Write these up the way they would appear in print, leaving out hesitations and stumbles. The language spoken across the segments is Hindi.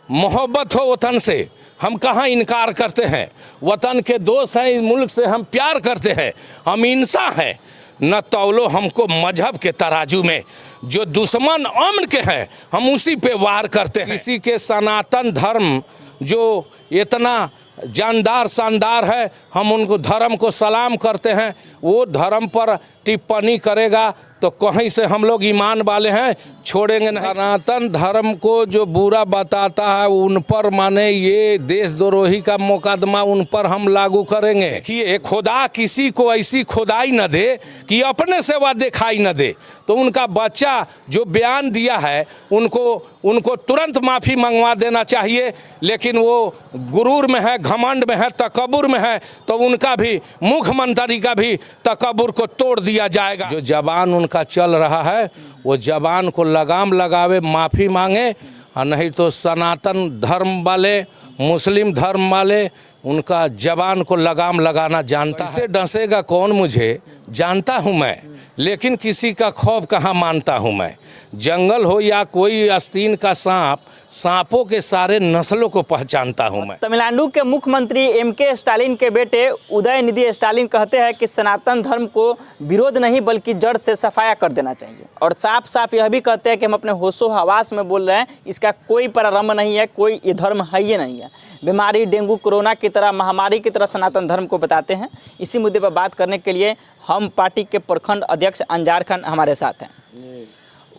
मोहब्बत हो वतन से, हम कहाँ इनकार करते हैं। वतन के दोस्त हैं, इस मुल्क से हम प्यार करते हैं, हम इंसान हैं। न तौलो हमको मजहब के तराजू में, जो दुश्मन अमन के हैं हम उसी पे वार करते हैं। किसी के सनातन धर्म जो इतना जानदार शानदार है, हम उनको धर्म को सलाम करते हैं। वो धर्म पर टिप्पणी करेगा तो कहीं से हम लोग ईमान वाले हैं, छोड़ेंगे नहीं। सनातन धर्म को जो बुरा बताता है उन पर माने ये देशद्रोही का मुकदमा उन पर हम लागू करेंगे। कि खुदा किसी को ऐसी खुदाई न दे कि अपने से वह दिखाई न दे। तो उनका बच्चा जो बयान दिया है उनको तुरंत माफ़ी मंगवा देना चाहिए। लेकिन वो गुरूर में है, घमंड में है, तकब्बुर में है, तो उनका भी मुख्यमंत्री का भी तकब्बुर को तोड़ दिया जाएगा। जो जबान उनका चल रहा है वो जबान को लगाम लगावे, माफ़ी मांगे, और नहीं तो सनातन धर्म वाले, मुस्लिम धर्म वाले उनका जबान को लगाम लगाना जानता है। इससे डसेगा कौन मुझे जानता हूँ मैं, लेकिन किसी का खौफ कहाँ मानता हूँ मैं। जंगल हो या कोई आस्तीन का सांप, सांपों के सारे नस्लों को पहचानता हूँ मैं। तमिलनाडु के मुख्यमंत्री एमके स्टालिन के बेटे उदयनिधि स्टालिन कहते हैं कि सनातन धर्म को विरोध नहीं बल्कि जड़ से सफाया कर देना चाहिए। और साफ साफ यह भी कहते हैं कि हम अपने होशो हवास में बोल रहे हैं, इसका कोई प्रारंभ नहीं है, कोई ये धर्म है ही नहीं है। बीमारी डेंगू कोरोना की तरह महामारी की तरह सनातन धर्म को बताते हैं। इसी मुद्दे पर बात करने के लिए हम पार्टी के प्रखंड अध्यक्ष अंजार खान हमारे साथ हैं।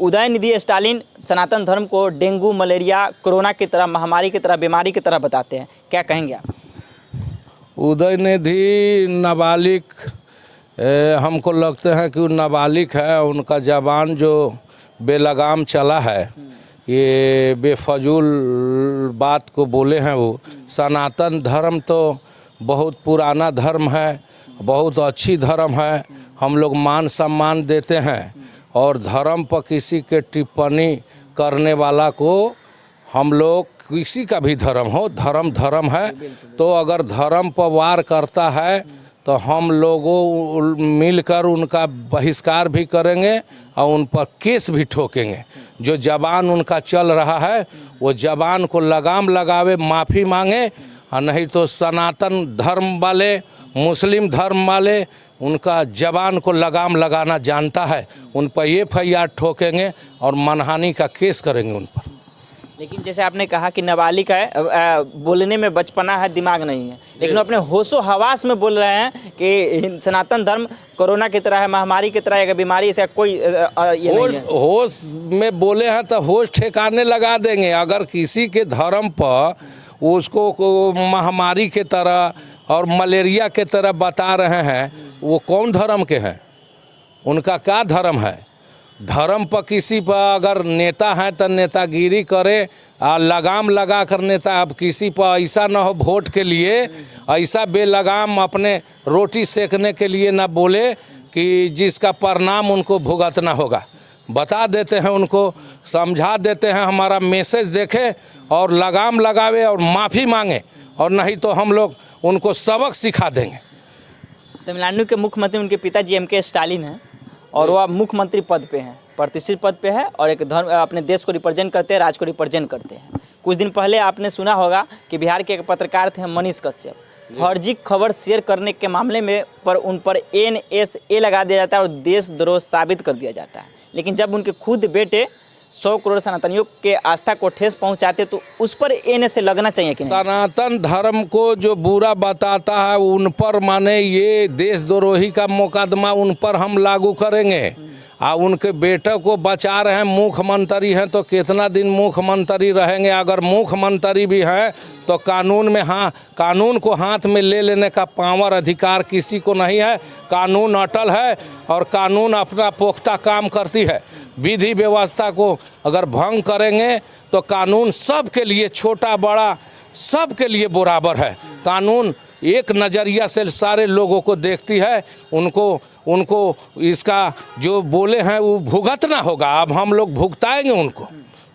उदयनिधि स्टालिन सनातन धर्म को डेंगू, मलेरिया, कोरोना की तरह महामारी की तरह बीमारी की तरह बताते हैं, क्या कहेंगे आप? उदयनिधि नाबालिग हमको लगता है कि वो नाबालिग है। उनका जबान जो बेलगाम चला है, ये बेफजूल बात को बोले हैं। वो सनातन धर्म तो बहुत पुराना धर्म है, बहुत अच्छी धर्म है, हम लोग मान सम्मान देते हैं। और धर्म पर किसी के टिप्पणी करने वाला को हम लोग, किसी का भी धर्म हो, धर्म धर्म है, तो अगर धर्म पर वार करता है तो हम लोगों मिलकर उनका बहिष्कार भी करेंगे और उन पर केस भी ठोकेंगे। जो जबान उनका चल रहा है वो जबान को लगाम लगावे, माफ़ी मांगे, और नहीं तो सनातन धर्म वाले, मुस्लिम धर्म वाले उनका जबान को लगाम लगाना जानता है, उन पर FIR ठोकेंगे और मानहानि का केस करेंगे उन पर। लेकिन जैसे आपने कहा कि नाबालिग है, बोलने में बचपना है, दिमाग नहीं है, लेकिन अपने होशो हवास में बोल रहे हैं कि सनातन धर्म कोरोना की तरह है, महामारी की तरह है, बीमारी से कोई ये नहीं है। होश में बोले हैं तो होश ठिकाने लगा देंगे। अगर किसी के धर्म पर उसको महामारी के तरह और मलेरिया के तरह बता रहे हैं, वो कौन धर्म के हैं? उनका क्या धर्म है? धर्म पर किसी पर अगर नेता है तो नेतागिरी करे, लगाम लगा कर नेता। अब किसी पर ऐसा ना हो वोट के लिए ऐसा बेलगाम अपने रोटी सेकने के लिए ना बोले कि जिसका परिणाम उनको भुगतना होगा। बता देते हैं, उनको समझा देते हैं, हमारा मैसेज देखे और लगाम लगावे और माफ़ी मांगे, और नहीं तो हम लोग उनको सबक सिखा देंगे। तमिलनाडु के मुख्यमंत्री उनके पिताजी एमके स्टालिन हैं और वह मुख्यमंत्री पद पे हैं, प्रतिष्ठित पद पे है, और एक धर्म अपने देश को रिप्रेजेंट करते हैं, राज्य को रिप्रेजेंट करते हैं। कुछ दिन पहले आपने सुना होगा कि बिहार के एक पत्रकार थे मनीष कश्यप, फर्जी खबर शेयर करने के मामले में उन पर NSA लगा दिया जाता है और देशद्रोह साबित कर दिया जाता है। लेकिन जब उनके खुद बेटे 100 करोड़ सनातनियों के आस्था को ठेस पहुंचाते तो उस पर NSA लगना चाहिए कि नहीं? सनातन धर्म को जो बुरा बताता है उन पर माने ये देशद्रोही का मुकदमा उन पर हम लागू करेंगे। उनके बेटे को बचा रहे हैं, मुख्यमंत्री हैं, तो कितना दिन मुख्यमंत्री रहेंगे? अगर मुख्यमंत्री भी हैं तो कानून में, हाँ, कानून को हाथ में ले लेने का पावर अधिकार किसी को नहीं है। कानून अटल है और कानून अपना पुख्ता काम करती है। विधि व्यवस्था को अगर भंग करेंगे तो कानून सबके लिए, छोटा बड़ा सबके लिए बराबर है। कानून एक नज़रिया से सारे लोगों को देखती है। उनको इसका जो बोले हैं वो भुगतना होगा। अब हम लोग भुगताएंगे, उनको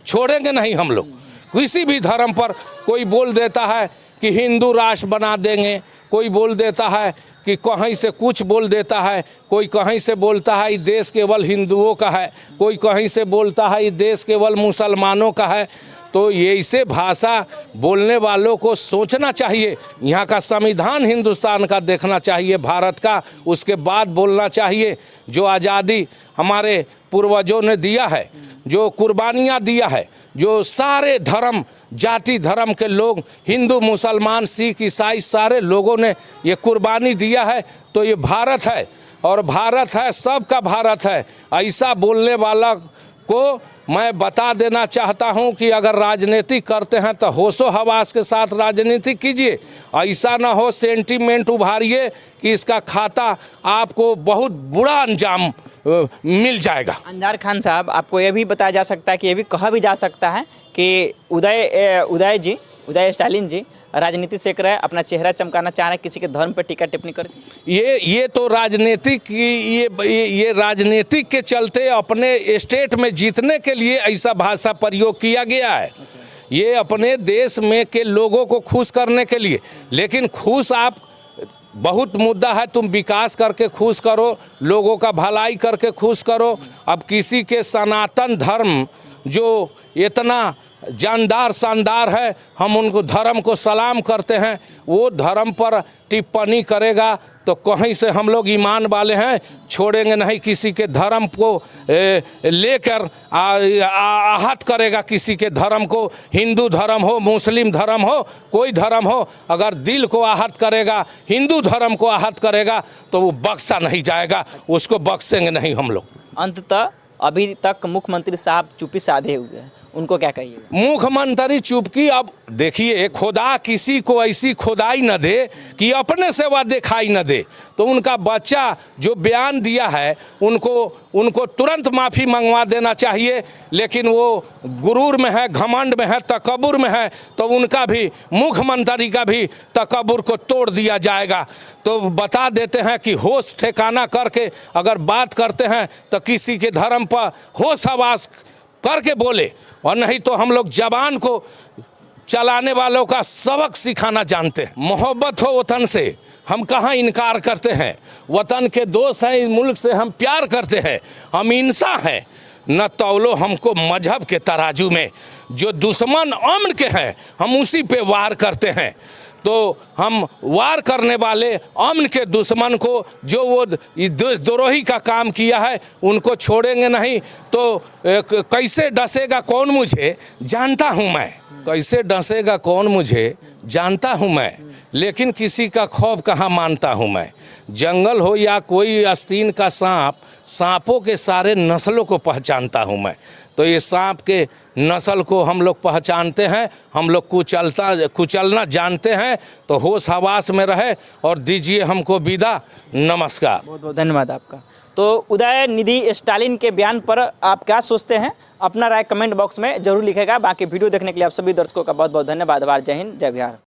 छोड़ेंगे नहीं हम लोग। किसी भी धर्म पर कोई बोल देता है कि हिंदू राष्ट्र बना देंगे, कोई बोल देता है कि कहीं से कुछ बोल देता है, कोई कहीं से बोलता है ये देश केवल हिंदुओं का है, कोई कहीं से बोलता है ये देश केवल मुसलमानों का है। तो ये ऐसे भाषा बोलने वालों को सोचना चाहिए। यहाँ का संविधान हिंदुस्तान का देखना चाहिए, भारत का, उसके बाद बोलना चाहिए। जो आज़ादी हमारे पूर्वजों ने दिया है, जो कुर्बानियाँ दिया है, जो सारे धर्म जाति धर्म के लोग, हिंदू मुसलमान सिख ईसाई सारे लोगों ने ये कुर्बानी दिया है, तो ये भारत है और भारत है, सबका भारत है। ऐसा बोलने वाला को मैं बता देना चाहता हूं कि अगर राजनीति करते हैं तो होशो हवास के साथ राजनीति कीजिए। ऐसा ना हो सेंटीमेंट उभारिए कि इसका खाता आपको बहुत बुरा अंजाम मिल जाएगा। अंजार खान साहब, आपको ये भी बताया जा सकता है कि ये भी कहा भी जा सकता है कि उदय स्टालिन जी राजनीति सीख रहे हैं, अपना चेहरा चमकाना चाह रहे हैं, किसी के धर्म पर टीका टिप्पणी कर। ये तो राजनीतिक ये राजनीतिक के चलते अपने स्टेट में जीतने के लिए ऐसा भाषा प्रयोग किया गया है। ये अपने देश में के लोगों को खुश करने के लिए, लेकिन खुश आप बहुत मुद्दा है, तुम विकास करके खुश करो, लोगों का भलाई करके खुश करो। अब किसी के सनातन धर्म जो इतना जानदार शानदार है, हम उनको धर्म को सलाम करते हैं, वो धर्म पर टिप्पणी करेगा तो कहीं से हम लोग ईमान वाले हैं, छोड़ेंगे नहीं। किसी के धर्म को लेकर आहत करेगा, किसी के धर्म को, हिंदू धर्म हो मुस्लिम धर्म हो कोई धर्म हो, अगर दिल को आहत करेगा, हिंदू धर्म को आहत करेगा तो वो बख्शा नहीं जाएगा, उसको बख्शेंगे नहीं हम लोग। अंततः अभी तक मुख्यमंत्री साहब चुप्पी साधे हुए हैं, उनको क्या कहिए? मुख्यमंत्री चुपकी, अब देखिए खुदा किसी को ऐसी खुदाई न दे कि अपने से वह दिखाई न दे। तो उनका बच्चा जो बयान दिया है उनको तुरंत माफ़ी मंगवा देना चाहिए, लेकिन वो गुरूर में है, घमंड में है, तकब्बुर में है, तो उनका भी, मुख्यमंत्री का भी तकब्बुर को तोड़ दिया जाएगा। तो बता देते हैं कि होश ठिकाना करके अगर बात करते हैं तो किसी के धर्म पर होश हवास करके बोले, और नहीं तो हम लोग जबान को चलाने वालों का सबक सिखाना जानते हैं। मोहब्बत हो वतन से, हम कहाँ इनकार करते हैं। वतन के दोस्त हैं, इस मुल्क से हम प्यार करते हैं, हम इंसान हैं। न तौलो हमको मजहब के तराजू में, जो दुश्मन अमन के हैं हम उसी पे वार करते हैं। तो हम वार करने वाले अमन के दुश्मन को, जो वो देशद्रोही का काम किया है, उनको छोड़ेंगे नहीं। तो कैसे डसेगा कौन मुझे जानता हूँ मैं, कैसे डसेगा कौन मुझे जानता हूँ मैं, लेकिन किसी का खौफ कहाँ मानता हूँ मैं। जंगल हो या कोई आस्तीन का सांप, सांपों के सारे नस्लों को पहचानता हूँ मैं। तो ये सांप के नस्ल को हम लोग पहचानते हैं, हम लोग कुचलना जानते हैं। तो होश हवास में रहे और दीजिए हमको विदा। नमस्कार, बहुत बहुत धन्यवाद आपका। तो उदयनिधि स्टालिन के बयान पर आप क्या सोचते हैं, अपना राय कमेंट बॉक्स में जरूर लिखेगा। बाकी वीडियो देखने के लिए आप सभी दर्शकों का बहुत बहुत धन्यवाद। जय हिंद, जय बिहार।